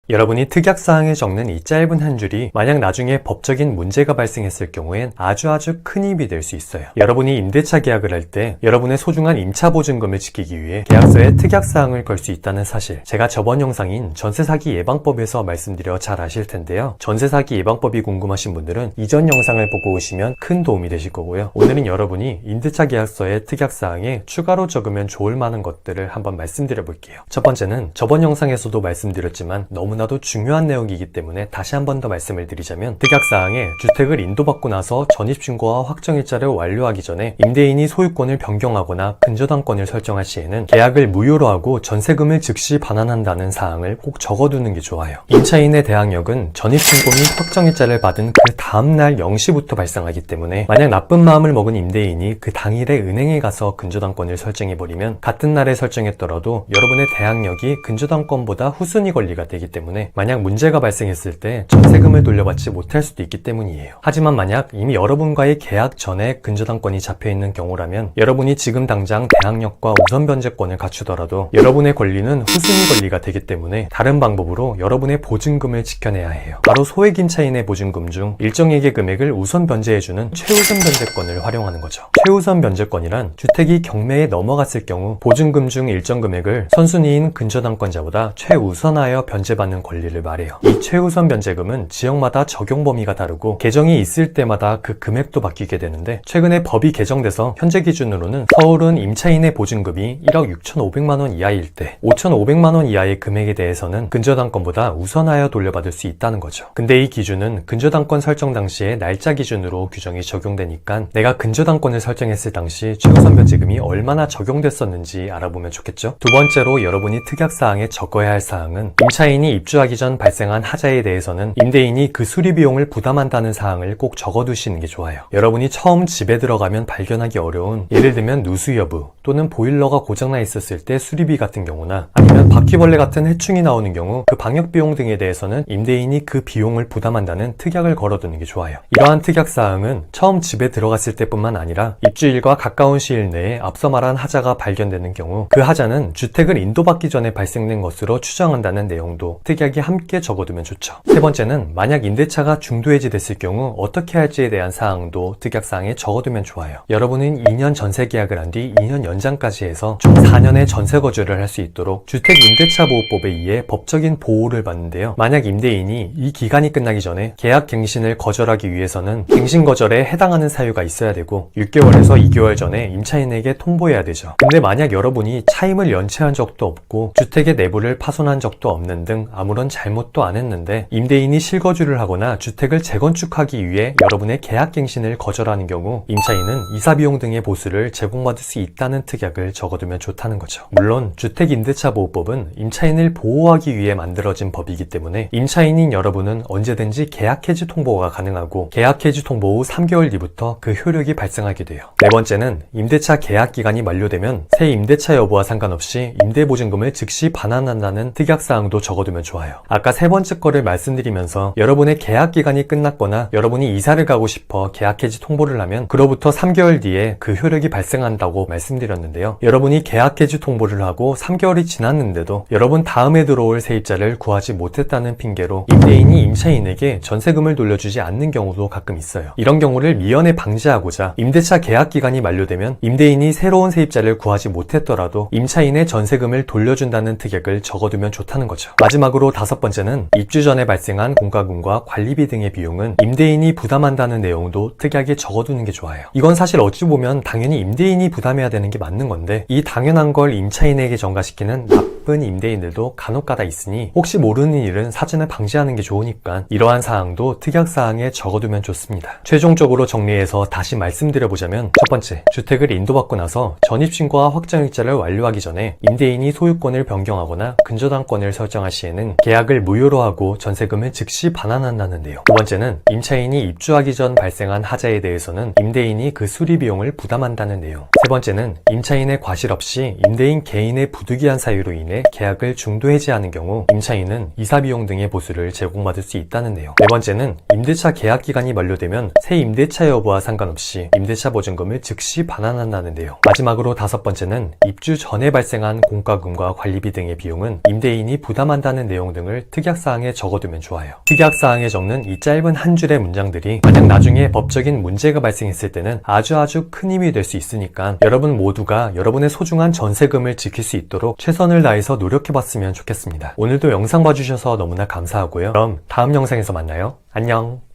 여러분이 특약사항에 적는 이 짧은 한 줄이 만약 나중에 법적인 문제가 발생했을 경우엔 아주 큰 힘이 될 수 있어요. 여러분이 임대차 계약을 할 때 여러분의 소중한 임차보증금을 지키기 위해 계약서에 특약사항을 걸 수 있다는 사실, 제가 저번 영상인 전세사기 예방법에서 말씀드려 잘 아실 텐데요. 전세사기 예방법이 궁금하신 분들은 이전 영상을 보고 오시면 큰 도움이 되실 거고요. 오늘은 여러분이 임대차 계약서의 특약사항에 추가로 적으면 좋을 만한 것들을 한번 말씀드려 볼게요. 첫 번째는 저번 영상에서도 말씀드렸지만 너무나도 중요한 내용이기 때문에 다시 한 번 더 말씀을 드리자면, 특약사항에 주택을 인도받고 나서 전입신고와 확정일자를 완료하기 전에 임대인이 소유권을 변경하거나 근저당권을 설정할 시에는 계약을 무효로 하고 전세금을 즉시 반환한다는 사항을 꼭 적어두는 게 좋아요. 임차인의 대항력은 전입신고 및 확정일자를 받은 그 다음날 0시부터 발생하기 때문에 만약 나쁜 마음을 먹은 임대인이 그 당일에 은행에 가서 근저당권을 설정해버리면 같은 날에 설정했더라도 여러분의 대항력이 근저당권보다 후순위 권리가 되기 때문에 만약 문제가 발생했을 때 전세금을 돌려받지 못할 수도 있기 때문이에요. 하지만 만약 이미 여러분과의 계약 전에 근저당권이 잡혀있는 경우라면 여러분이 지금 당장 대항력과 우선 변제권을 갖추더라도 여러분의 권리는 후순위 권리가 되기 때문에 다른 방법으로 여러분의 보증금을 지켜내야 해요. 바로 소액 임차인의 보증금 중 일정액의 금액을 우선 변제해주는 최우선 변제권을 활용하는 거죠. 최우선 변제권이란 주택이 경매에 넘어갔을 경우 보증금 중 일정 금액을 선순위인 근저당권자보다 최우선하여 변제받는 권리를 말해요. 이 최우선 변제금은 지역마다 적용 범위가 다르고 개정이 있을 때마다 그 금액도 바뀌게 되는데, 최근에 법이 개정돼서 현재 기준으로는 서울은 임차인의 보증금이 1억 6,500만원 이하일 때 5,500만원 이하의 금액에 대해서는 근저당권보다 우선하여 돌려받을 수 있다는 거죠. 근데 이 기준은 근저당권 설정 당시에 날짜 기준으로 규정이 적용되니까 내가 근저당권을 설정했을 당시 최우선 변제금이 얼마나 적용됐었는지 알아보면 좋겠죠. 두 번째로 여러분이 특약사항에 적어야 할 사항은, 임차인이 입주하기 전 발생한 하자에 대해서는 임대인이 그 수리 비용을 부담한다는 사항을 꼭 적어두시는 게 좋아요. 여러분이 처음 집에 들어가면 발견하기 어려운, 예를 들면 누수 여부 또는 보일러가 고장나 있었을 때 수리비 같은 경우나 아니면 바퀴벌레 같은 해충이 나오는 경우 그 방역비용 등에 대해서는 임대인이 그 비용을 부담한다는 특약을 걸어두는 게 좋아요. 이러한 특약사항은 처음 집에 들어갔을 때뿐만 아니라 입주일과 가까운 시일 내에 앞서 말한 하자가 발견되는 경우 그 하자는 주택을 인도받기 전에 발생된 것으로 추정한다는 내용도 특약이 함께 적어두면 좋죠. 세 번째는 만약 임대차가 중도해지됐을 경우 어떻게 할지에 대한 사항도 특약사항에 적어두면 좋아요. 여러분은 2년 전세 계약을 한 뒤 2년 연장까지 해서 총 4년의 전세 거주를 할 수 있도록 주택임대차보호법에 의해 법적인 보호를 받는데요. 만약 임대인이 이 기간이 끝나기 전에 계약 갱신을 거절하기 위해서는 갱신 거절에 해당하는 사유가 있어야 되고 6개월에서 2개월 전에 임차인에게 통보해야 되죠. 근데 만약 여러분이 차임을 연체한 적도 없고 주택의 내부를 파손한 적도 없는 등 아무런 잘못도 안 했는데 임대인이 실거주를 하거나 주택을 재건축하기 위해 여러분의 계약 갱신을 거절하는 경우 임차인은 이사비용 등의 보수를 제공받을 수 있다는 특약을 적어두면 좋다는 거죠. 물론 주택임대차보호법은 임차인을 보호하기 위해 만들어진 법이기 때문에 임차인인 여러분은 언제든지 계약 해지 통보가 가능하고 계약 해지 통보 후 3개월 뒤부터 그 효력이 발생하게 돼요. 네 번째는 임대차 계약 기간이 만료되면 새 임대차 여부와 상관없이 임대보증금을 즉시 반환한다는 특약사항도 적어두면 좋아요. 아까 세 번째 거를 말씀드리면서 여러분의 계약 기간이 끝났거나 여러분이 이사를 가고 싶어 계약 해지 통보를 하면 그로부터 3개월 뒤에 그 효력이 발생한다고 말씀드렸는데요. 여러분이 계약 해지 통보를 하고 3개월이 지났는데도 여러분 다음에 들어올 세입자를 구하지 못했다는 핑계로 임대인이 임차인에게 전세금을 돌려주지 않는 경우도 가끔 있어요. 이런 경우를 미연에 방지하고자 임대차 계약 기간이 만료되면 임대인이 새로운 세입자를 구하지 못했더라도 임차인의 전세금을 돌려준다는 특약을 적어두면 좋다는 거죠. 마지막으로 다섯 번째는 입주 전에 발생한 공과금과 관리비 등의 비용은 임대인이 부담한다는 내용도 특약에 적어두는 게 좋아요. 이건 사실 어찌 보면 당연히 임대인이 부담해야 되는 게 맞는 건데, 이 당연한 걸 임차인에게 전가시키는 나쁜 임대인들도 간혹가다 있으니 혹시 모르는 일은 사전에 방지하는 게 좋으니까 이러한 사항도 특약사항에 적어두면 좋습니다. 최종적으로 정리해서 다시 말씀드려보자면, 첫 번째, 주택을 인도받고 나서 전입신고와 확정일자를 완료하기 전에 임대인이 소유권을 변경하거나 근저당권을 설정할 시에는 계약을 무효로 하고 전세금을 즉시 반환한다는 내용. 두 번째는 임차인이 입주하기 전 발생한 하자에 대해서는 임대인이 그 수리 비용을 부담한다는 내용. 세 번째는 임차인의 과실 없이 임대인 개인의 부득이한 사유로 인해 대해 계약을 중도 해지하는 경우 임차인은 이사비용 등의 보수를 제공받을 수 있다는 내용. 네 번째는 임대차 계약 기간이 만료되면 새 임대차 여부와 상관없이 임대차 보증금을 즉시 반환한다는 내용. 마지막으로 다섯 번째는 입주 전에 발생한 공과금과 관리비 등의 비용은 임대인이 부담한다는 내용 등을 특약사항에 적어두면 좋아요. 특약사항에 적는 이 짧은 한 줄의 문장들이 만약 나중에 법적인 문제가 발생했을 때는 아주 큰 힘이 될 수 있으니까 여러분 모두가 여러분의 소중한 전세금을 지킬 수 있도록 최선을 다해서 노력해봤으면 좋겠습니다. 오늘도 영상 봐주셔서 너무나 감사하고요. 그럼 다음 영상에서 만나요. 안녕.